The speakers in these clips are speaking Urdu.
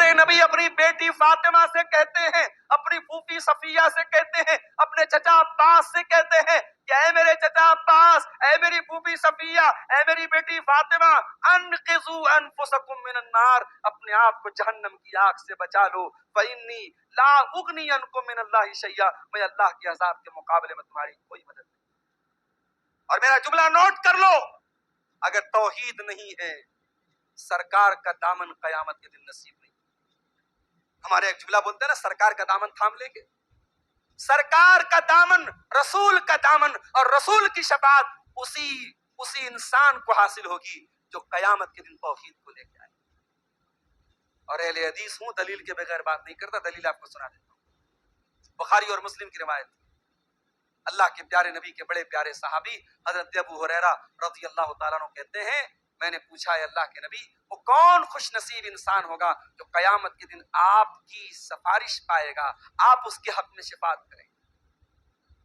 پیارے نبی اپنی بیٹی فاطمہ سے کہتے ہیں، اپنی پھوپھی صفیہ سے کہتے ہیں، اپنے چچا عباس سے کہتے ہیں کہ اے میرے چچا عباس، اے میری پھوپھی صفیہ، اے میری بیٹی فاطمہ، انقذوا انفسکم من النار، اپنے آپ کو جہنم کی آگ سے بچا لو، فإنی لا اغنی عنکم من اللہ شیئا، میں اللہ کے عذاب کے مقابلے میں تمہاری کوئی مدد نہیں۔ اور میرا جملہ نوٹ کر لو، اگر توحید نہیں ہے سرکار کا دامن قیامت کے دن نصیب نہیں۔ ہمارے ایک جملہ بولتے ہیں نا، سرکار کا دامن تھام لیں گے، سرکار کا دامن، رسول کا دامن، اور رسول کی شفاعت اسی انسان کو حاصل ہوگی جو قیامت کے دن توحید کو لے کے آئے۔ اور اہل حدیث ہوں، دلیل کے بغیر بات نہیں کرتا، دلیل آپ کو سنا دیتا ہوں۔ بخاری اور مسلم کی روایت، اللہ کے پیارے نبی کے بڑے پیارے صحابی حضرت ابو ہریرہ رضی اللہ تعالیٰ عنہ کہتے ہیں، میں نے پوچھا ہے اللہ کے نبی، وہ کون خوش نصیب انسان ہوگا جو قیامت کے دن آپ کی سفارش پائے گا، آپ اس کے حق میں شفاعت کریں؟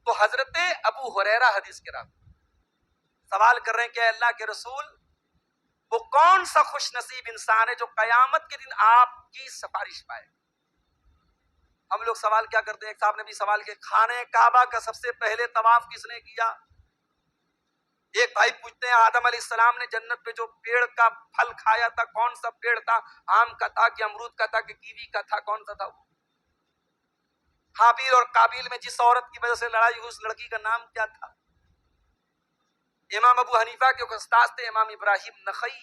تو حضرت ابو ہریرہ حدیث کے راوی سوال کر رہے ہیں کہ اے اللہ کے رسول، وہ کون سا خوش نصیب انسان ہے جو قیامت کے دن آپ کی سفارش پائے گا؟ ہم لوگ سوال کیا کرتے ہیں، ایک صاحب نے بھی سوال کیا، خانہ کعبہ کا سب سے پہلے طواف کس نے کیا؟ ایک بھائی پوچھتے ہیں آدم علیہ السلام نے جنت پہ جو پیڑ کا پھل کھایا تھا کون سا پیڑ تھا؟ آم کا تھا کہ امرود کا تھا کہ کیوی کا تھا، کون سا تھا وہ؟ حابیل اور قابیل میں جس عورت کی وجہ سے لڑائی ہوئی اس لڑکی کا نام کیا تھا؟ امام ابو حنیفہ کے استاد تھے امام ابراہیم نخعی،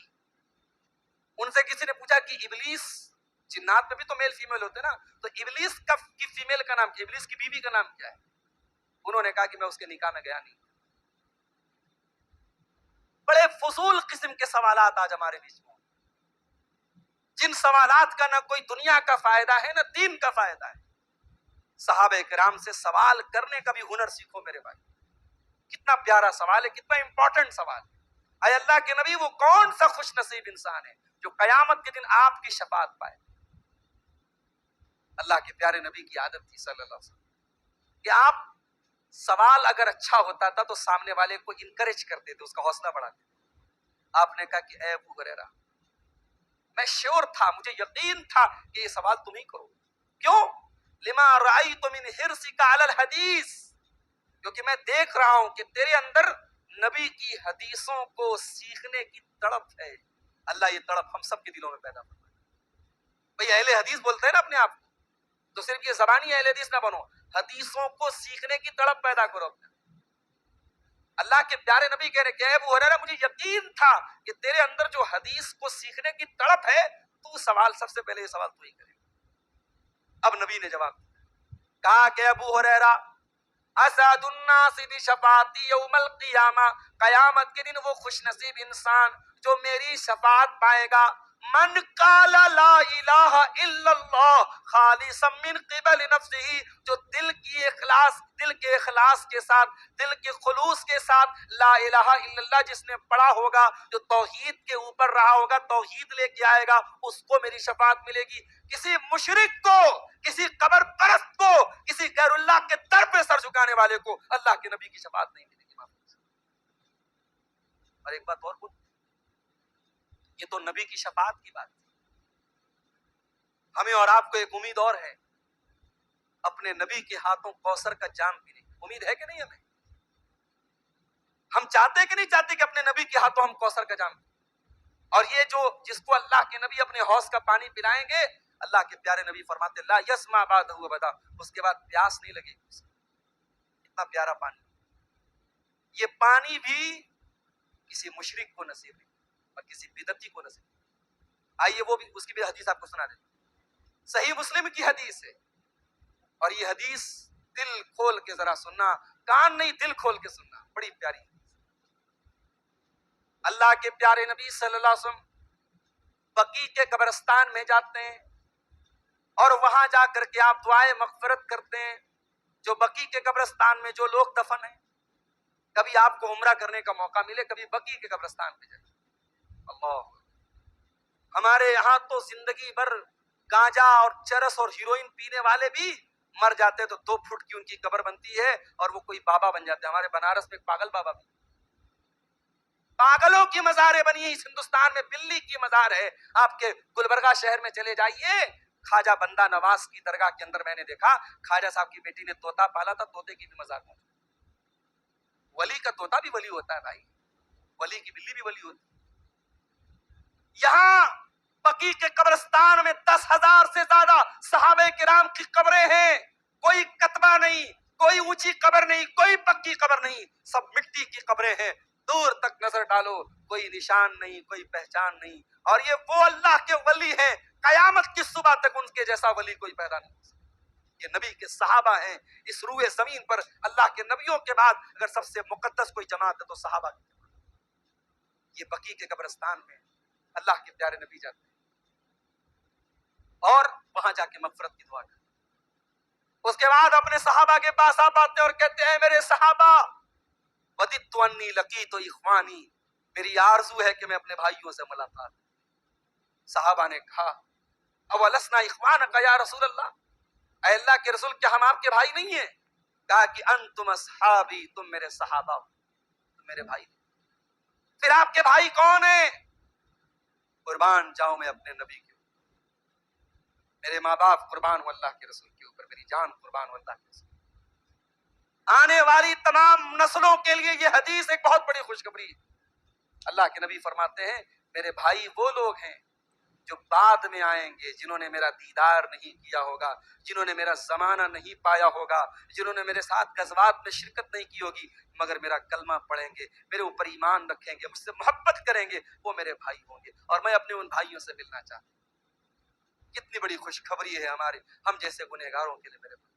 ان سے کسی نے پوچھا کہ ابلیس، جنات میں بھی تو میل فیمیل ہوتے نا، تو ابلیس کی فیمیل کا نام کیا، ابلیس کی بیوی کا نام کیا ہے؟ انہوں نے کہا کہ میں اس کے نکاح میں گیا نہیں۔ بڑے فضول قسم کے سوالات آج ہمارے بیچ میں، جن سوالات کا نہ کوئی دنیا کا فائدہ ہے نہ دین کا فائدہ ہے۔ صحابہ کرام سے سوال کرنے کا بھی ہنر سیکھو میرے بھائی، کتنا پیارا سوال ہے، کتنا امپورٹنٹ سوال ہے۔ اے اللہ کے نبی، وہ کون سا خوش نصیب انسان ہے جو قیامت کے دن آپ کی شفاعت پائے؟ اللہ کے پیارے نبی کی عادت تھی صلی اللہ علیہ وسلم کہ آپ سوال اگر اچھا ہوتا تھا تو سامنے والے کو انکریج کرتے تھے، اس کا حوصلہ بڑھاتے تھے۔ آپ نے کہا کہ اے ابو ہریرہ، میں شیور تھا، مجھے یقین تھا کہ یہ سوال تم ہی کرو۔ کیوں؟ لما رأیت من حرصک علی الحدیث، کیونکہ میں دیکھ رہا ہوں کہ تیرے اندر نبی کی حدیثوں کو سیکھنے کی تڑپ ہے۔ اللہ یہ تڑپ ہم سب کے دلوں میں پیدا فرمائے۔ بھئی اہل حدیث بولتے ہیں نا اپنے آپ کو، تو صرف یہ زبانی اہل حدیث نہ بنو، حدیثوں کو سیکھنے کی تڑپ پیدا کرو اپنے۔ اللہ کے پیارے نبی کہہ رہے کہ اے ابو ہریرہ، مجھے یقین تھا کہ تیرے اندر جو حدیث کو سیکھنے کی تڑپ ہے، تو سوال سب سے پہلے یہ سوال تو ہی کرے گا۔ اب نبی نے جواب کہا کہ ابو ہریرہ، اسعد الناس بشفاعتی یوم القیامہ، قیامت کے دن وہ خوش نصیب انسان جو میری شفاعت پائے گا، من قال لا الہ الا اللہ خالصا من قبل نفسہ، جو دل کے اخلاص کے ساتھ، دل کے خلوص کے ساتھ لا الہ الا اللہ جس نے پڑھا ہوگا، جو توحید کے اوپر رہا ہوگا، توحید لے کے آئے گا، اس کو میری شفاعت ملے گی۔ کسی مشرک کو، کسی قبر پرست کو، کسی غیر اللہ کے در پہ سر جھکانے والے کو اللہ کے نبی کی شفاعت نہیں ملے گی۔ اور ایک بات اور بول، یہ تو نبی کی شفاعت کی بات ہے، ہمیں اور آپ کو ایک امید اور ہے، اپنے نبی کے ہاتھوں کوثر کا جام پینے کی امید ہے کہ نہیں؟ ہمیں ہم چاہتے کہ نہیں چاہتے کہ اپنے نبی کے ہاتھوں ہم کوثر کا جام پئیں؟ اور یہ جو جس کو اللہ کے نبی اپنے حوض کا پانی پلائیں گے، اللہ کے پیارے نبی فرماتے لا یسمع بعدہ ابدا، اس کے بعد پیاس نہیں لگے گی۔ اتنا پیارا پانی، یہ پانی بھی کسی مشرک کو نصیب نہیں اور کسی بدعتی کو نصیب نہیں۔ آئیے وہ بھی، اس کی بھی حدیث آپ کو سنا دیں، صحیح مسلم کی حدیث ہے، اور یہ حدیث دل کھول کے ذرا سننا، کان نہیں دل کھول کے سننا، بڑی پیاری حدیث۔ اللہ کے پیارے نبی صلی اللہ علیہ وسلم بقیع کے قبرستان میں جاتے ہیں اور وہاں جا کر کے آپ دعائے مغفرت کرتے ہیں جو بقیع کے قبرستان میں جو لوگ دفن ہیں۔ کبھی آپ کو عمرہ کرنے کا موقع ملے، کبھی بقیع کے قبرستان پہ جائیں۔ اللہ، ہمارے یہاں تو زندگی بھر گانجا اور چرس اور ہیروئن پینے والے بھی مر جاتے تو 2 فٹ کی ان کی قبر بنتی ہے اور وہ کوئی بابا بن جاتے ہیں۔ ہمارے بنارس میں ایک پاگل بابا بھی، پاگلوں کی مزاریں بنی ہیں اس ہندوستان میں، بلی کی مزار ہے۔ آپ کے گلبرگہ شہر میں چلے جائیے، خواجہ بندہ نواز کی درگاہ کے اندر میں نے دیکھا خواجہ صاحب کی بیٹی نے طوطا پالا تھا, طوطے کی بھی مذاق ہوتی. ولی کا طوطا بھی ولی ہوتا ہے بھائی, ولی کی بلی بھی ولی ہوتی ہے. یہاں بقیع کے قبرستان میں 10,000 سے زیادہ صحابہ کرام کی قبریں ہیں. کوئی کتبہ نہیں, کوئی اونچی قبر نہیں, کوئی پکی قبر نہیں, سب مٹی کی قبریں ہیں. دور تک نظر ڈالو کوئی نشان نہیں, کوئی پہچان نہیں. اور یہ وہ اللہ کے ولی ہیں, قیامت کی صبح تک ان کے جیسا ولی کوئی پیدا نہیں ہو سکتا. یہ نبی کے صحابہ ہیں. اس روئے زمین پر اللہ کے نبیوں کے بعد اگر سب سے مقدس کوئی جماعت ہے تو صحابہ کی جماعت. یہ بقیع کے قبرستان میں اللہ کے پیارے نبی جاتے ہیں اور وہاں جا کے مغفرت کی دعا کرتے. اس کے بعد اپنے صحابہ کے پاس آ پاتے اور کہتے ہیں میرے صحابہ وددت انی لقیت اخوانی, میری آرزو ہے کہ میں اپنے بھائیوں سے ملاقات. صحابہ نے کہا اولسنا اخوانک یا رسول اللہ, اے اللہ کے رسول کیا ہم آپ کے بھائی نہیں ہیں؟ کہا کہ انتم اصحابی, تم میرے صحابہ ہو, تم میرے بھائی. پھر آپ کے بھائی کون ہیں؟ قربان جاؤں میں اپنے نبی کے اوپر, میرے ماں باپ قربان ہو اللہ کے رسول کے اوپر, میری جان قربان ہو اللہ کے رسول. آنے والی تمام نسلوں کے لیے یہ حدیث ایک بہت بڑی خوشخبری ہے. اللہ کے نبی فرماتے ہیں میرے بھائی وہ لوگ ہیں جو بعد میں آئیں گے, جنہوں نے میرا دیدار نہیں کیا ہوگا, جنہوں نے میرا زمانہ نہیں پایا ہوگا, جنہوں نے میرے ساتھ غزوات میں شرکت نہیں کی ہوگی, مگر میرا کلمہ پڑھیں گے, میرے اوپر ایمان رکھیں گے, مجھ سے محبت کریں گے, وہ میرے بھائی ہوں گے. اور میں اپنے ان بھائیوں سے ملنا چاہتا ہوں. کتنی بڑی خوشخبری ہے ہمارے ہم جیسے گنہگاروں کے لیے میرے بھائی.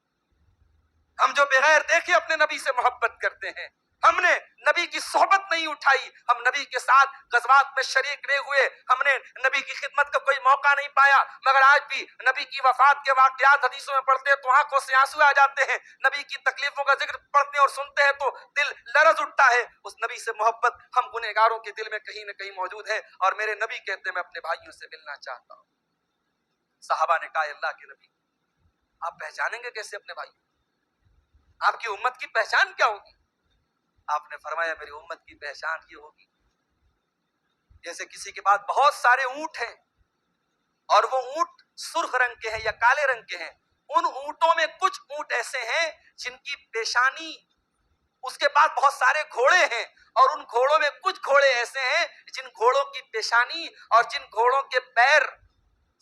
ہم جو بغیر دیکھے اپنے نبی سے محبت کرتے ہیں, ہم نے نبی کی صحبت نہیں اٹھائی, ہم نبی کے ساتھ غزوات میں شریک نہیں ہوئے, ہم نے نبی کی خدمت کا کوئی موقع نہیں پایا, مگر آج بھی نبی کی وفات کے واقعات حدیثوں میں پڑھتے ہیں تو آنکھوں سے آنسو آ جاتے ہیں. نبی کی تکلیفوں کا ذکر پڑھتے ہیں اور سنتے ہیں تو دل لرز اٹھتا ہے. اس نبی سے محبت ہم گنہگاروں کے دل میں کہیں نہ کہیں موجود ہے. اور میرے نبی کہتے ہیں میں اپنے بھائیوں سے ملنا چاہتا ہوں. صحابہ نے کہا اللہ کے نبی آپ پہچانیں گے کیسے اپنے بھائی؟ آپ کی امت کی پہچان کیا ہوگی؟ آپ نے فرمایا میری امت کی پہچان یہ ہوگی جیسے کسی کے پاس بہت سارے اونٹ ہیں اور وہ اونٹ سرخ رنگ کے ہیں یا کالے رنگ کے ہیں. ان اونٹوں میں کچھ اونٹ ایسے ہیں جن کی پیشانی, اس کے پاس بہت سارے گھوڑے ہیں اور ان گھوڑوں میں کچھ گھوڑے ایسے ہیں جن گھوڑوں کی پیشانی اور جن گھوڑوں کے پیر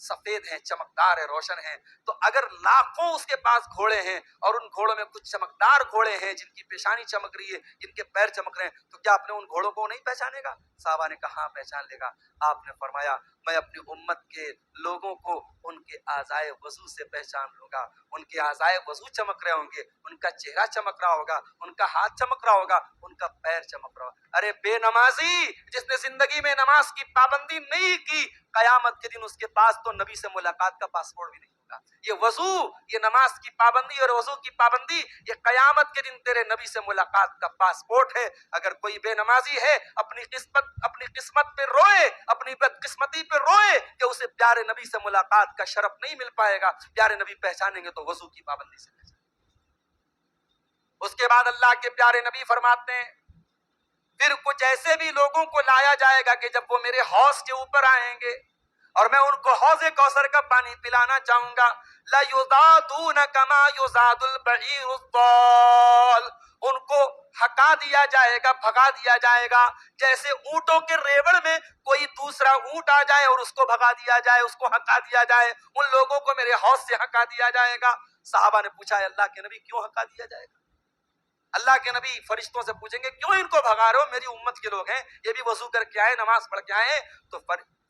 سفید ہیں, چمکدار ہیں, روشن ہیں. تو اگر لاکھوں اس کے پاس گھوڑے ہیں اور ان گھوڑوں میں کچھ چمکدار گھوڑے ہیں جن کی پیشانی چمک رہی ہے, جن کے پیر چمک رہے ہیں, تو کیا اپنے ان گھوڑوں کو نہیں پہچانے گا؟ صحابہ نے کہا ہاں پہچان لے گا. آپ نے فرمایا میں اپنی امت کے لوگوں کو ان کے اعضائے وضو سے پہچان لوں گا. ان کے اعضائے وضو چمک رہے ہوں گے, ان کا چہرہ چمک رہا ہوگا, ان کا ہاتھ چمک رہا ہوگا, ان کا پیر چمک رہا ہوگا. ارے بے نمازی جس نے زندگی میں نماز کی پابندی نہیں کی, قیامت کے دن اس کے پاس تو نبی سے ملاقات کا پاسپورٹ بھی نہیں ہوگا. یہ وضو, یہ نماز کی پابندی اور وضو کی پابندی, یہ قیامت کے دن تیرے نبی سے ملاقات کا پاسپورٹ ہے. اگر کوئی بے نمازی ہے اپنی قسمت پہ روئے, اپنی بدقسمتی پہ روئے کہ اسے پیارے نبی سے ملاقات کا شرف نہیں مل پائے گا. پیارے نبی پہچانیں گے تو وضو کی پابندی سے پہچانیں. اس کے بعد اللہ کے پیارے نبی فرماتے ہیں پھر کچھ ایسے بھی لوگوں کو لایا جائے گا کہ جب وہ میرے حوض کے اوپر آئیں گے اور میں ان کو حوض کوثر کا پانی پلانا چاہوں گا, لا یزادون کما یزاد البعیر الضال, ان کو ہکا دیا جائے گا, بھگا دیا جائے گا جیسے اونٹوں کے ریوڑ میں کوئی دوسرا اونٹ آ جائے اور اس کو بھگا دیا جائے, اس کو ہکا دیا جائے. ان لوگوں کو میرے حوض سے ہکا دیا جائے گا. صحابہ نے پوچھا اللہ کے نبی کیوں ہکا دیا جائے گا؟ اللہ کے نبی فرشتوں سے پوچھیں گے کیوں ان کو بھگا رہے ہو, میری امت کے لوگ ہیں, یہ بھی وضو کر کے آئے, نماز پڑھ کے آئے. تو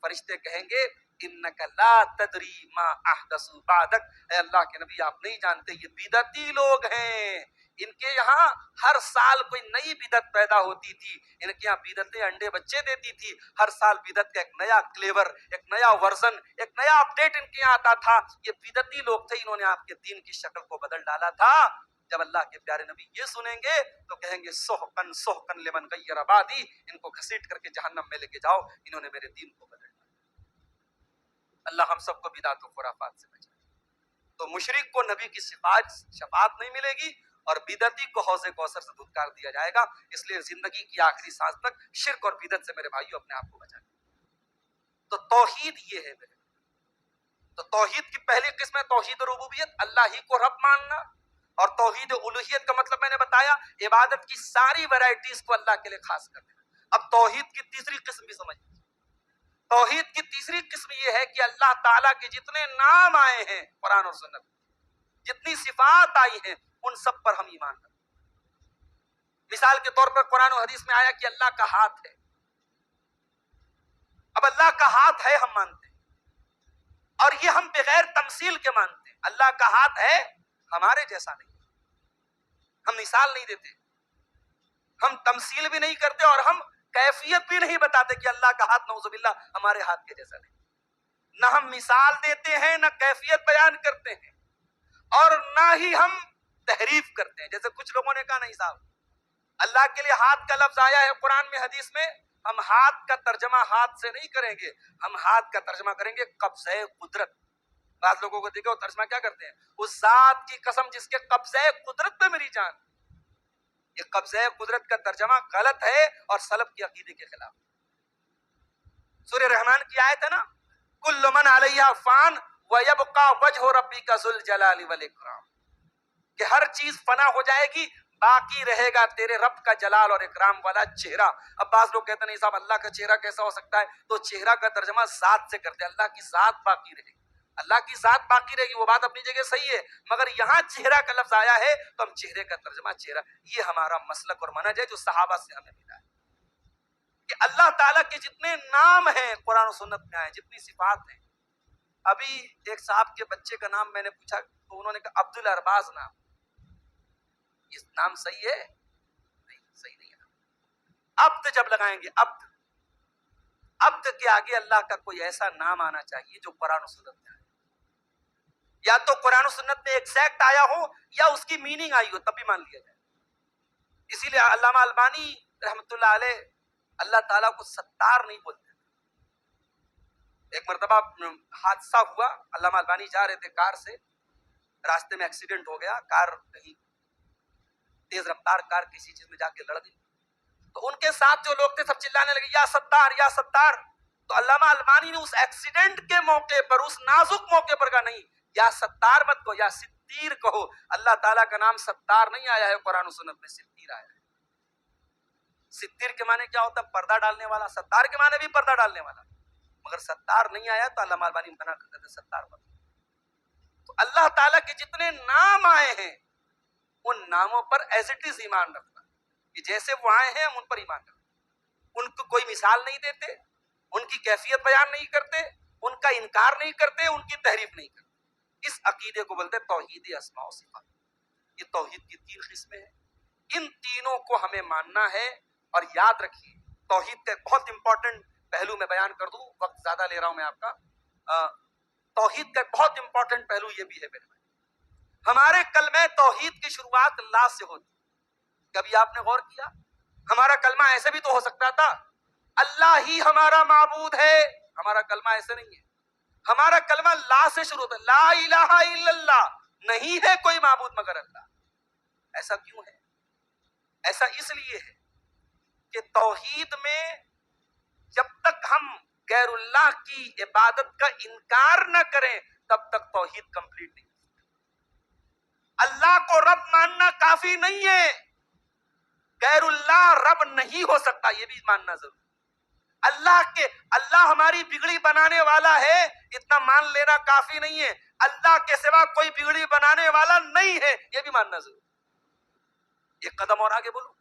فرشتے کہیں گے انک لا تدری ما احدثوا بعدک, اے اللہ کے نبی آپ نہیں جانتے یہ بدعتی لوگ ہیں, ان کے یہاں ہر سال کوئی نئی بدعت پیدا ہوتی تھی, ان کے یہاں بدعتیں انڈے بچے دیتی تھی, ہر سال بدعت کا ایک نیا کلیور, ایک نیا ورژن, ایک نیا اپڈیٹ ان کے یہاں آتا تھا. یہ بدعتی لوگ تھے, انہوں نے آپ کے دین کی شکل کو بدل ڈالا تھا. جب اللہ کے پیارے نبی یہ سنیں گے تو کہیں گے سحقن سحقن لمن غیر عبادی, ان کو گھسیٹ کر کے جہنم میں لے کے جاؤ, انہوں نے میرے دین کو بدل ڈالا. اللہ ہم سب کو بدعت و خرافات سے بچائے. تو مشرک کو نبی کی شفاعت نہیں ملے گی اور بدعتی کو حوض کوثر سے دھتکار دیا جائے گا. اس لیے زندگی کی آخری سانس تک شرک اور بدعت سے میرے بھائیوں اپنے آپ کو بچائیں. تو توحید یہ ہے میرے. تو توحید کی پہلی قسم ہے توحید ربوبیت، اللہ ہی کو رب ماننا، اور توحید الوہیت کا مطلب میں نے بتایا عبادت کی ساری ویرائٹیز کو اللہ کے لیے خاص کر دینا۔ اب توحید کی تیسری قسم بھی سمجھ، توحید کی تیسری قسم یہ ہے کہ اللہ تعالیٰ کے جتنے نام آئے ہیں قرآن اور سنت، جتنی صفات آئی ہیں ان سب پر ہم ایمان رکھتے ہیں۔ مثال کے طور پر قرآن و حدیث میں آیا کہ اللہ کا ہاتھ ہے، اب اللہ کا ہاتھ ہے ہم مانتے ہیں، اور یہ ہم بغیر تمثیل کے مانتے ہیں۔ اللہ کا ہاتھ ہے، ہمارے جیسا نہیں، ہم مثال نہیں دیتے، ہم تمثیل بھی نہیں کرتے، اور ہم کیفیت بھی نہیں بتاتے کہ اللہ کا ہاتھ نعوذ باللہ ہمارے ہاتھ کے جیسا نہیں۔ نہ ہم مثال دیتے ہیں، نہ کیفیت بیان کرتے ہیں، اور نہ ہی ہم تحریف کرتے ہیں جیسے کچھ لوگوں نے کہا نہیں صاحب اللہ کے لیے ہاتھ کا لفظ آیا ہے قرآن میں حدیث میں، ہم ہاتھ کا ترجمہ ہاتھ سے نہیں کریں گے، ہم ہاتھ کا ترجمہ کریں گے قبضہ قدرت۔ بعض لوگوں کو دیکھو ترجمہ کیا کرتے ہیں، اس ذات کی قسم جس کے قبضہ قدرت پہ میری جان۔ یہ قبضہ قدرت کا ترجمہ غلط ہے اور سلف کی عقیدے کے خلاف۔ سورہ رحمان کی آیت ہے نا، کل من علیہا فان ویبقى وجہ ربک ذو الجلال والاکرام، کہ ہر چیز فنا ہو جائے گی، باقی رہے گا تیرے رب کا جلال اور اکرام والا چہرہ۔ اب بعض لوگ کہتے ہیں نہیں صاحب اللہ کا چہرہ کیسا ہو سکتا ہے، تو چہرہ کا ترجمہ ذات سے کرتے ہیں، اللہ کی ذات باقی رہے گی، اللہ کی ذات باقی رہے گی، وہ بات اپنی جگہ صحیح ہے، مگر یہاں چہرہ کا لفظ آیا ہے تو ہم چہرے کا ترجمہ چہرہ، یہ ہمارا مسلک اور منہج ہے جو صحابہ سے ہمیں ملا ہے کہ اللہ تعالیٰ کے جتنے نام ہیں قرآن و سنت میں آئے، جتنی صفات ہیں۔ ابھی ایک صاحب کے بچے کا نام میں نے پوچھا تو انہوں نے کہا عبد الارباز نام، یہ نام صحیح ہے؟ نہیں صحیح نہیں ہے۔ عبد جب لگائیں گے، عبد، عبد کے آگے اللہ کا کوئی ایسا نام آنا چاہیے جو قرآن و سنت میں آئے، یا تو قرآن و سنت میں ایکزیکٹ آیا ہو یا اس کی میننگ آئی ہو، تب بھی مان لیا جائے۔ اسی لیے علامہ البانی رحمۃ اللہ علیہ اللہ تعالیٰ کو ستار نہیں بولتے۔ ایک مرتبہ حادثہ ہوا، علامہ البانی جا رہے تھے کار سے، راستے میں ایکسیڈنٹ ہو گیا، کار کہیں تیز رفتار کار کسی چیز میں جا کے لڑ گئی، تو ان کے ساتھ جو لوگ تھے سب چلانے لگے یا ستار یا ستار، تو علامہ البانی نے اس ایکسیڈنٹ کے موقع پر، اس نازک موقع پر کہا نہیں، یا ستار مت کہو، یا ستیر کہو، اللہ تعالیٰ کا نام ستار نہیں آیا ہے قرآن و سنت میں، ستیر آیا ہے۔ ستیر کے معنی کیا ہوتا ہے؟ پردہ ڈالنے والا، ستار کے معنی بھی پردہ ڈالنے والا، مگر ستار نہیں آیا تو علامہ البانی منع کرتے تھے ستار مت۔ تو اللہ تعالیٰ کے جتنے نام آئے ہیں ان ناموں پر ایز اٹ از ایمان رکھنا، کہ جیسے وہ آئے ہیں ہم ان پر ایمان رکھنا، ان کو کوئی مثال نہیں دیتے، ان کی کیفیت بیان نہیں کرتے، ان کا انکار نہیں کرتے، ان کی تحریف نہیں کرتے۔ اس عقیدے کو بولتے توحید اسماء و صفات۔ یہ توحید کی تین قسمیں ہیں، ان تینوں کو ہمیں ماننا ہے۔ اور یاد رکھیے توحید کا بہت امپورٹنٹ پہلو میں بیان کر دوں، وقت زیادہ لے رہا ہوں میں آپ کا۔ توحید کا بہت امپورٹنٹ پہلو یہ بھی ہے میرے بھائی، ہمارے کلمہ توحید کی شروعات لا سے ہوتی۔ کبھی آپ نے غور کیا ہمارا کلمہ ایسے بھی تو ہو سکتا تھا، اللہ ہی ہمارا معبود ہے، ہمارا کلمہ ایسے نہیں ہے، ہمارا کلمہ لا سے شروع ہوتا ہے، لا الہ الا اللہ، نہیں ہے کوئی معبود مگر اللہ۔ ایسا کیوں ہے؟ ایسا اس لیے ہے کہ توحید میں جب تک ہم غیر اللہ کی عبادت کا انکار نہ کریں تب تک توحید کمپلیٹ نہیں۔ اللہ کو رب ماننا کافی نہیں ہے، غیر اللہ رب نہیں ہو سکتا، یہ بھی ماننا ضروری۔ اللہ ہماری بگڑی بنانے والا ہے اتنا مان لینا کافی نہیں ہے، اللہ کے سوا کوئی بگڑی بنانے والا نہیں ہے، یہ بھی ماننا ضروری۔ ایک قدم اور آگے بولو،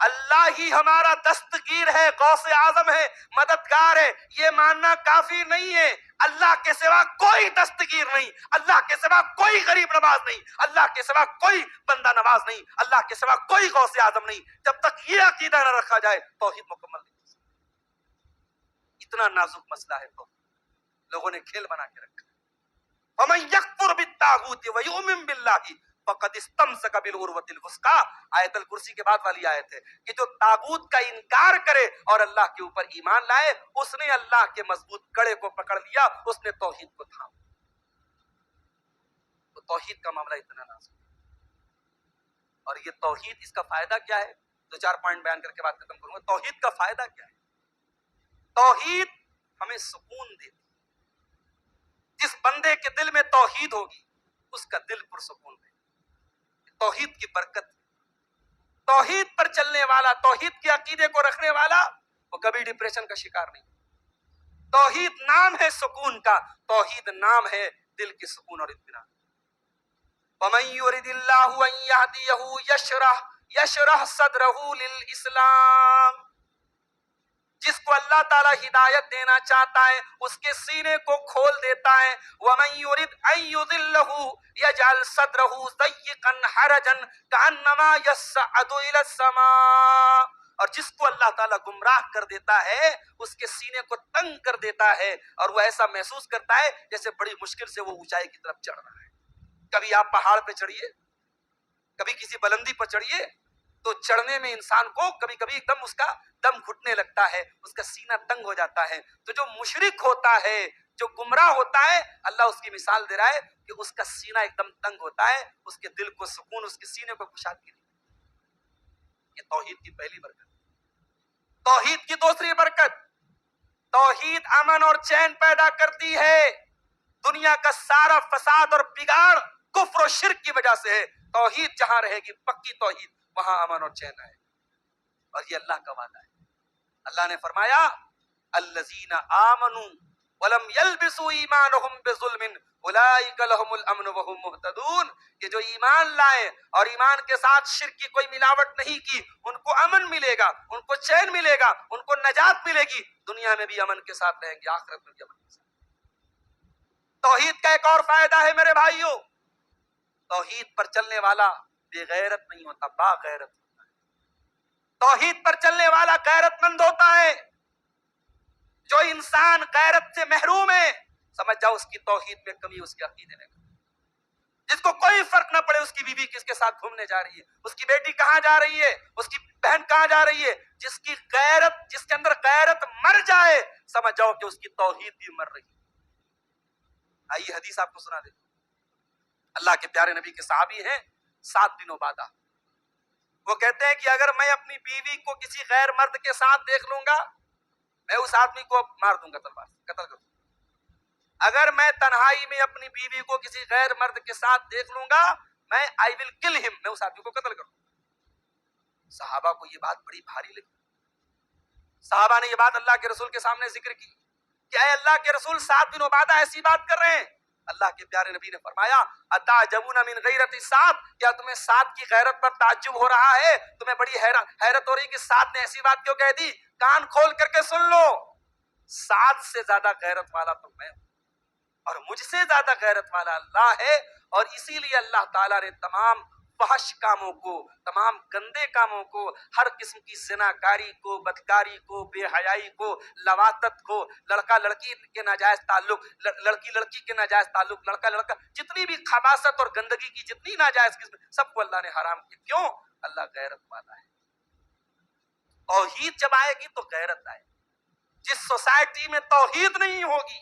اللہ ہی ہمارا دستگیر ہے، غوث اعظم ہے، مددگار ہے، یہ ماننا کافی نہیں ہے، اللہ کے سوا کوئی دستگیر نہیں، اللہ کے سوا کوئی غریب نواز نہیں، اللہ کے سوا کوئی بندہ نواز نہیں، اللہ کے سوا کوئی غوث اعظم نہیں۔ جب تک یہ عقیدہ نہ رکھا جائے توحید مکمل نہیں ہو سکتی۔ اتنا نازک مسئلہ ہے، تو لوگوں نے کھیل بنا کے رکھا۔ وَمَن يَكْفُرْ بِالطَّاغُوتِ وَيُؤْمِن بِاللَّهِ فقد استمسک بالعروۃ الوثقی، آیت الکرسی کے بعد والی آیت ہے کہ جو طاغوت کا انکار کرے اور اللہ کے اوپر ایمان لائے اس نے اللہ کے مضبوط کڑے کو پکڑ لیا، اس نے توحید کو تھام۔ تو توحید کا معاملہ اتنا نازک ہے، اور یہ توحید، اس کا فائدہ کیا ہے؟ دو چار پوائنٹ بیان کر کے بات ختم کروں گا۔ توحید کا فائدہ کیا ہے؟ توحید ہمیں سکون دیتی، جس بندے کے دل میں توحید ہوگی اس کا دل پرسکون رہے گا. توحید کی برکت, توحید پر چلنے والا, توحید کے عقیدے کو رکھنے والا, وہ کبھی ڈپریشن کا شکار نہیں. توحید نام ہے سکون کا, توحید نام ہے دل کی سکون اور اطمینان. وَمَن يُرِدِ اللَّهُ أَن يَهْدِيَهُ يَشْرَحْ صَدْرَهُ لِلْإِسْلَامِ. جس کو اللہ تعالیٰ ہدایت دینا چاہتا ہے اس کے سینے کو کھول دیتا ہے. وَمَن يُرِدْ أَن يُضِلَّهُ يَجْعَلْ صَدْرَهُ ضَيِّقًا حَرَجًا كَأَنَّمَا يَصَّعَّدُ إِلَى السَّمَاءِ. اور جس کو اللہ تعالیٰ گمراہ کر دیتا ہے اس کے سینے کو تنگ کر دیتا ہے اور وہ ایسا محسوس کرتا ہے جیسے بڑی مشکل سے وہ اونچائی کی طرف چڑھ رہا ہے. کبھی آپ پہاڑ پہ چڑھیے, کبھی کسی بلندی پر چڑھیے, تو چڑھنے میں انسان کو کبھی کبھی ایک دم اس کا دم گھٹنے لگتا ہے, اس کا سینہ تنگ ہو جاتا ہے. تو جو مشرک ہوتا ہے, جو گمراہ ہوتا ہے, اللہ اس کی مثال دے رہا ہے کہ اس کا سینہ ایک دم تنگ ہوتا ہے, اس کے دل کو سکون, اس کے سینے کو کشادگی نہیں. یہ توحید کی پہلی برکت. توحید کی دوسری برکت, توحید امن اور چین پیدا کرتی ہے. دنیا کا سارا فساد اور بگاڑ کفر و شرک کی وجہ سے ہے. توحید جہاں رہے گی, پکی توحید, وہاں امن اور چین ہے. اور یہ اللہ کا وعدہ ہے. اللہ نے فرمایا الذین آمنوا ولم يلبسوا ایمانہم بظلم اولئک لہم الامن وہم مہتدون. کہ جو ایمان لائے اور ایمان کے ساتھ شرک کی کوئی ملاوٹ نہیں کی, ان کو امن ملے گا, ان کو چین ملے گا, ان کو نجات ملے گی. دنیا میں بھی امن کے ساتھ رہیں گے, آخرت میں بھی امن کے ساتھ. توحید کا ایک اور فائدہ ہے میرے بھائیوں, توحید پر چلنے والا بے غیرت نہیں ہوتا, باغیرت ہوتا ہے. توحید پر چلنے والا غیرت مند ہوتا ہے. جو انسان غیرت سے محروم ہے, سمجھ جاؤ اس کی توحید میں کمی, اس کے عقیدے میں کمی. جس کو کوئی فرق نہ پڑے اس کی بیوی کس کے ساتھ گھومنے جا رہی ہے, اس کی بیٹی کہاں جا رہی ہے, اس کی بہن کہاں جا رہی ہے, جس کی غیرت, جس کے اندر غیرت مر جائے, سمجھ جاؤ کہ اس کی توحید بھی مر رہی ہے. آئیے حدیث آپ کو سنا دیتا ہوں. اللہ کے پیارے نبی کے صحابی ہیں 7 دنوں بعد. وہ کہتے ہیں کہ اگر میں اپنی بیوی کو کسی غیر مرد کے ساتھ دیکھ لوں گا, میں اس آدمی کو مار دوں گا, تلوار سے قتل کر دوں گا. اگر میں تنہائی میں اپنی بیوی کو کسی غیر مرد کے ساتھ دیکھ لوں گا, میں I will kill him, میں اس آدمی کو قتل کروں گا. صحابہ کو یہ بات بڑی بھاری لگی. صحابہ نے یہ بات اللہ کے رسول کے سامنے ذکر کی کہ اے اللہ کے رسول 7 دنوں بعد ایسی بات کر رہے ہیں. اللہ کے پیارے نبی نے فرمایا اتعجبون من غیرت السعد, کیا تمہیں سعد کی غیرت پر تعجب ہو رہا ہے؟ تمہیں بڑی حیرت ہو رہی کہ سعد نے ایسی بات کیوں کہہ دی؟ کان کھول کر کے سن لو, سعد سے زیادہ غیرت والا تو میں ہوں اور مجھ سے زیادہ غیرت والا اللہ ہے. اور اسی لیے اللہ تعالیٰ نے تمام فحش کاموں کو, تمام گندے کاموں کو, ہر قسم کی زناکاری کو, بدکاری کو, بے حیائی کو, لواطت کو, لڑکا لڑکی کے ناجائز تعلق, لڑکی لڑکی کے ناجائز تعلق, لڑکا لڑکا, جتنی بھی خباثت اور گندگی کی جتنی ناجائز قسم, سب کو اللہ نے حرام کیا. کیوں؟ اللہ غیرت والا ہے. توحید جب آئے گی تو غیرت آئے. جس سوسائٹی میں توحید نہیں ہوگی,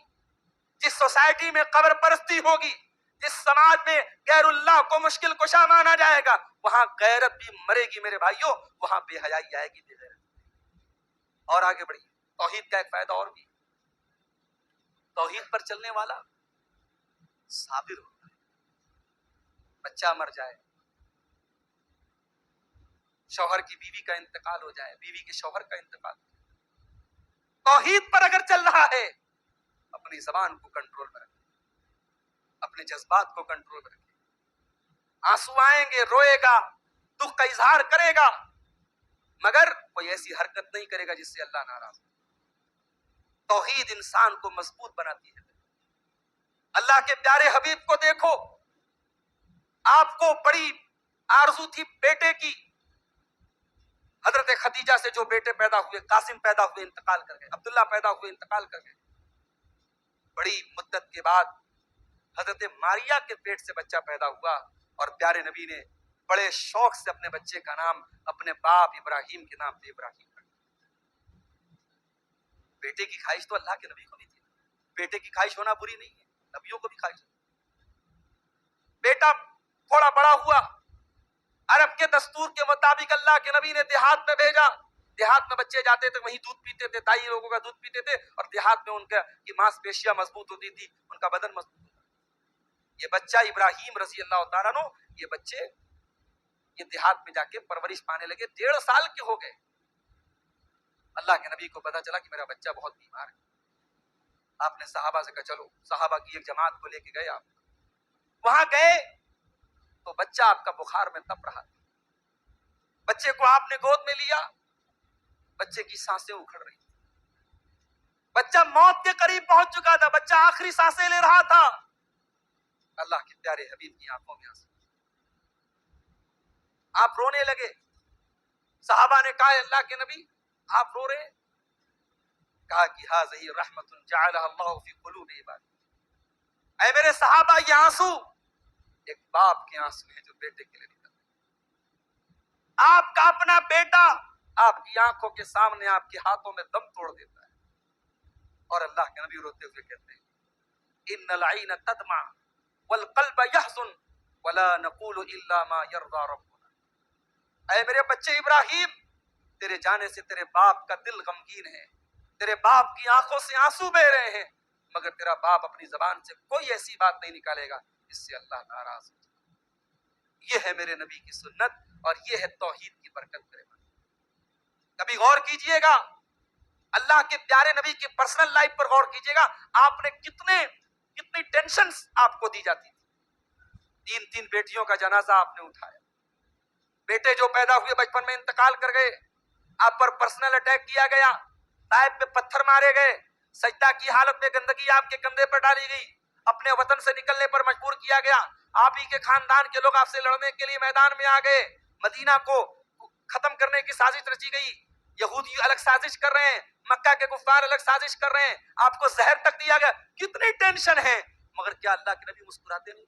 جس سوسائٹی میں قبر پرستی ہوگی, جس سماج میں غیر اللہ کو مشکل کشا مانا جائے گا, وہاں غیرت بھی مرے گی میرے بھائیوں, وہاں بے حیائی آئے گی, بے غیرت. اور آگے بڑھیے, توحید کا ایک فائدہ اور بھی, توحید پر چلنے والا صابر ہوتا ہے. بچہ مر جائے, شوہر کی بیوی کا انتقال ہو جائے, بیوی کے شوہر کا انتقال ہو جائے, توحید پر اگر چل رہا ہے, اپنی زبان کو کنٹرول میں رکھے, اپنے جذبات کو کنٹرول میں رکھے. آنسو آئیں گے, روئے گا, دکھ کا اظہار کرے گا, مگر کوئی ایسی حرکت نہیں کرے گا جس سے اللہ ناراض ہو. توحید انسان کو مضبوط بناتی ہے. اللہ کے پیارے حبیب کو دیکھو, آپ کو بڑی آرزو تھی بیٹے کی. حضرت خدیجہ سے جو بیٹے پیدا ہوئے, قاسم پیدا ہوئے, انتقال کر گئے, عبداللہ پیدا ہوئے, انتقال کر گئے. بڑی مدت کے بعد حضرت ماریا کے پیٹ سے بچہ پیدا ہوا اور پیارے نبی نے بڑے شوق سے اپنے بچے کا نام اپنے باپ ابراہیم کے نام پہ ابراہیم رکھا. بیٹے کی خواہش تو اللہ کے نبی کو بھی تھی, بیٹے کی خواہش ہونا بری نہیں ہے, نبیوں کو بھی خواہش ہے. بیٹا تھوڑا بڑا ہوا, عرب کے دستور کے مطابق اللہ کے نبی نے دیہات میں بھیجا. دیہات میں بچے جاتے تھے وہیں دودھ پیتے تھے، دائی لوگوں کا دودھ پیتے تھے، اور دیہات میں ان کی ماس پیشیاں مضبوط ہوتی تھی، ان کا بدن مضبوط ہوتا تھا۔ یہ بچہ ابراہیم رضی اللہ تعالیٰ عنہ، یہ بچے یہ دیہات میں جا کے پرورش پانے لگے، 1.5 سال کے ہو گئے۔ اللہ کے نبی کو پتا چلا کہ میرا بچہ بہت بیمار ہے۔ آپ نے صحابہ سے کہا چلو، صحابہ کی ایک جماعت کو لے کے گئے، آپ وہاں گئے تو بچہ آپ کا بخار میں تپ رہا تھا۔ بچے کو آپ نے گود میں لیا، بچے کی سانسیں اکھڑ رہی، بچہ موت کے قریب پہنچ چکا تھا، بچہ آخری سانسیں لے رہا تھا۔ اللہ کے پیارے حبیب کی آنکھوں میں آنسو، آپ رونے لگے۔ صحابہ نے کہا اللہ کے نبی آپ رو رہے ہیں؟ کہا کہ ہذہ رحمت جعلها اللہ فی قلوب عبادہ، اے میرے صحابہ یہ آنسو ایک باپ کے آنسو ہیں جو بیٹے کے لیے نکلتے ہیں۔ آپ کا اپنا بیٹا آپ کی آنکھوں کے سامنے آپ کے ہاتھوں میں دم توڑ دیتا ہے، اور اللہ کے نبی روتے ہوئے کہتے ہیں ان العین تدمع والقلب یحزن ولا نقول الا ما یرضی ربنا۔ اے میرے بچے ابراہیم، تیرے جانے سے تیرے باپ کا دل غمگین ہے، تیرے باپ کی آنکھوں سے آنسو بہ رہے ہیں، مگر تیرا باپ اپنی زبان سے کوئی ایسی بات نہیں نکالے گا جس سے اللہ ناراض ہو۔ یہ ہے میرے نبی کی سنت، اور یہ ہے توحید کی برکت۔ میرے بھائی کبھی غور کیجئے گا، اللہ کے پیارے نبی کی پرسنل لائف پر غور کیجئے گا، آپ نے کتنی ٹینشنز آپ کو دی جاتی تھی۔ 3 بیٹیوں کا جنازہ آپ نے اٹھایا، بیٹے جو پیدا ہوئے بچپن میں انتقال کر گئے، آپ پر پرسنل اٹیک کیا گیا، طائف پہ پتھر مارے گئے، سجدہ کی حالت میں گندگی آپ کے کندھے پر ڈالی گئی، اپنے وطن سے نکلنے پر مجبور کیا گیا، آپ ہی کے خاندان کے لوگ آپ سے لڑنے کے لیے میدان میں آ گئے، مدینہ کو ختم کرنے کی سازش رچی گئی، یہودی الگ سازش کر رہے ہیں، مکہ کے کفار الگ سازش کر رہے ہیں، آپ کو زہر تک دیا گیا، کتنی ٹینشن ہے، مگر کیا اللہ کے نبی مسکراتے نہیں،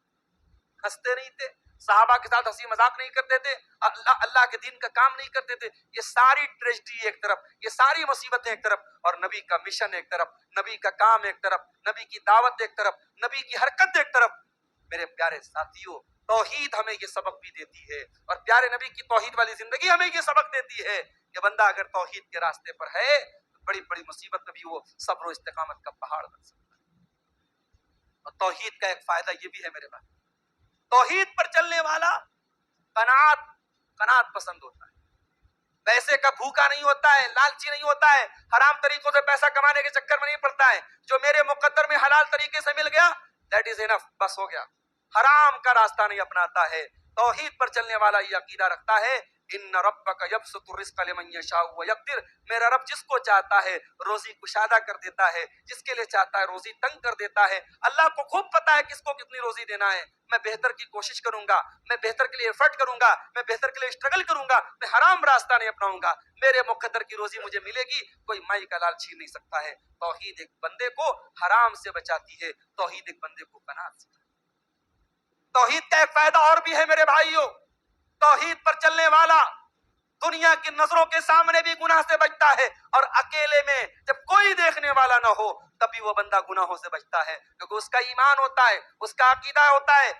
ہنستے نہیں تھے، صحابہ کے ساتھ ہنسی مذاق نہیں کرتے تھے، اللہ کے دین کا کام نہیں کرتے تھے؟ یہ ساری ٹریجڈی ایک طرف، یہ ساری مصیبتیں ایک طرف، اور نبی کا مشن ایک طرف، نبی کا کام ایک طرف، نبی کی دعوت ایک طرف، نبی کی حرکت ایک طرف۔ میرے پیارے ساتھیوں، توحید ہمیں یہ سبق بھی دیتی ہے، اور پیارے نبی کی توحید والی زندگی ہمیں یہ سبق دیتی ہے کہ بندہ اگر توحید کے راستے پر ہے تو بڑی بڑی مصیبت میں بھی وہ صبر و استقامت کا پہاڑ بن سکتا ہے۔ اور توحید کا ایک فائدہ یہ بھی ہے میرے بھائی، توحید پر چلنے والا قناعت پسند ہوتا ہے، پیسے کا بھوکا نہیں ہوتا ہے، لالچی نہیں ہوتا ہے، حرام طریقوں سے پیسہ کمانے کے چکر میں نہیں پڑتا ہے، جو میرے مقدر میں حلال طریقے سے مل گیا دیٹ از انف، بس ہو گیا، حرام کا راستہ نہیں اپناتا ہے۔ توحید پر چلنے والا یہ عقیدہ رکھتا ہے ان ربک یبسط الرزق لمن یشاء ویقدر، میرا رب جس کو چاہتا ہے روزی کشادہ کر دیتا ہے، جس کے لیے چاہتا ہے روزی تنگ کر دیتا ہے۔ اللہ کو خوب پتا ہے کس کو کتنی روزی دینا ہے، میں بہتر کی کوشش کروں گا، میں بہتر کے لیے ایفرٹ کروں گا، میں بہتر کے لیے اسٹرگل کروں گا، میں حرام راستہ نہیں اپناؤں گا، میرے مقدر کی روزی مجھے ملے گی، کوئی مائی کا لال چھین نہیں سکتا ہے۔ توحید ایک بندے کو حرام سے بچاتی ہے، توحید ایک بندے کو قناعت سے۔ توحید کا ایک فائدہ اور بھی ہے میرے بھائیوں، توحید پر چلنے والا دنیا کی نظروں کے سامنے بھی گناہ سے بچتا ہے، اور اکیلے میں جب کوئی دیکھنے والا نہ ہو تب بھی وہ بندہ گناہوں سے بچتا ہے، کیونکہ اس کا ایمان ہوتا ہے، اس کا عقیدہ ہوتا ہے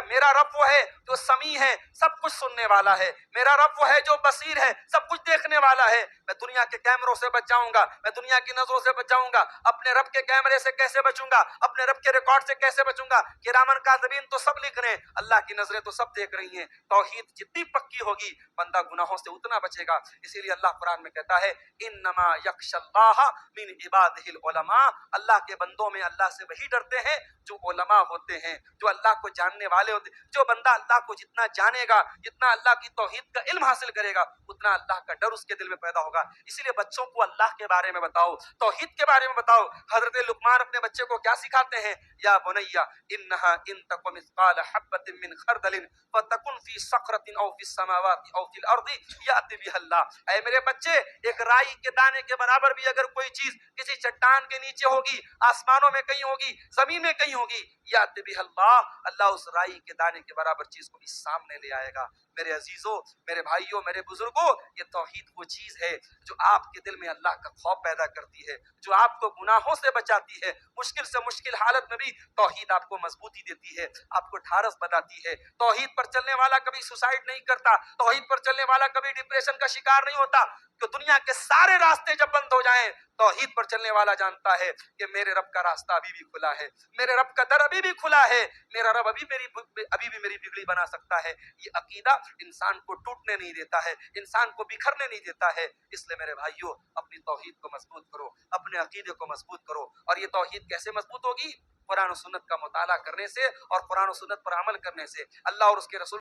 میرا رب وہ ہے جو سمیع ہے، سب کچھ سننے والا ہے، میرا رب وہ ہے جو بصیر ہے، سب کچھ دیکھنے والا ہے۔ میں دنیا کے کیمروں سے بچ جاؤں گا، میں دنیا کی نظروں سے بچ جاؤں گا، اپنے رب کے کیمرے سے کیسے بچوں گا، اپنے رب کے ریکارڈ سے کیسے بچوں گا؟ کرامن کاتبین تو سب لکھ رہے ہیں، اللہ کی نظریں تو سب دیکھ رہی ہیں۔ توحید جتنی پکی ہوگی بندہ گناہوں سے اتنا بچے گا۔ اسی لیے اللہ قرآن میں کہتا ہے انما یخشی اللہ من عبادہ العلماء، اللہ کے بندوں میں اللہ سے وہی ڈرتے ہیں جو علماء ہوتے ہیں، جو اللہ کو جاننے والے ہوتے ہیں۔ جو بندہ اللہ کو جتنا جانے گا، جتنا اللہ کی توحید کا علم حاصل کرے گا، اتنا اللہ کا ڈر اس کے دل میں پیدا ہوگا۔ اسی لیے بچوں کو اللہ کے بارے میں بتاؤ، توحید کے بارے میں بتاؤ۔ حضرت لقمان اپنے بچے کو کیا سکھاتے ہیں؟ یا بنیا انہا ان تک مثقال حبۃ من خردل فتکن فی صخرۃ او فی السماوات او فی الارض یأتی بها اللہ۔ اے میرے بچے، ایک رائی کے دانے کے برابر بھی اگر کوئی چیز کسی چٹان کے نیچے ہوگی، آسمانوں میں کہیں ہوگی، زمین میں کہیں ہوگی، یأتی بها اللہ، اللہ اس رائی کے دانے کے برابر چیز کو بھی سامنے لے آئے گا۔ میرے عزیزوں، میرے بھائیوں، میرے بزرگوں، یہ توحید وہ چیز ہے جو آپ کے دل میں اللہ کا خوف پیدا کرتی ہے، جو آپ کو گناہوں سے بچاتی ہے، مشکل سے مشکل حالت میں بھی توحید آپ کو مضبوطی دیتی ہے، آپ کو ڈھارس بتاتی ہے۔ توحید پر چلنے والا کبھی سوسائڈ نہیں کرتا، توحید پر چلنے والا کبھی ڈپریشن کا شکار نہیں ہوتا، کہ دنیا کے سارے راستے جب بند ہو جائیں، توحید پر چلنے والا جانتا ہے کہ میرے رب کا راستہ ابھی بھی کھلا ہے، میرے رب کا در ابھی بھی کھلا ہے، میرا رب ابھی بھی میری بگڑی بنا سکتا ہے۔ یہ عقیدہ انسان کو ٹوٹنے نہیں دیتا ہے، انسان کو بکھرنے نہیں دیتا ہے۔ اس لیے میرے بھائیوں، اپنی توحید کو مضبوط کرو، اپنے عقیدے کو مضبوط کرو۔ اور یہ توحید کیسے مضبوط ہوگی؟ قرآن و سنت کا مطالعہ کرنے سے اور قرآن و سنت پر عمل کرنے سے۔ اللہ اور اس کے رسول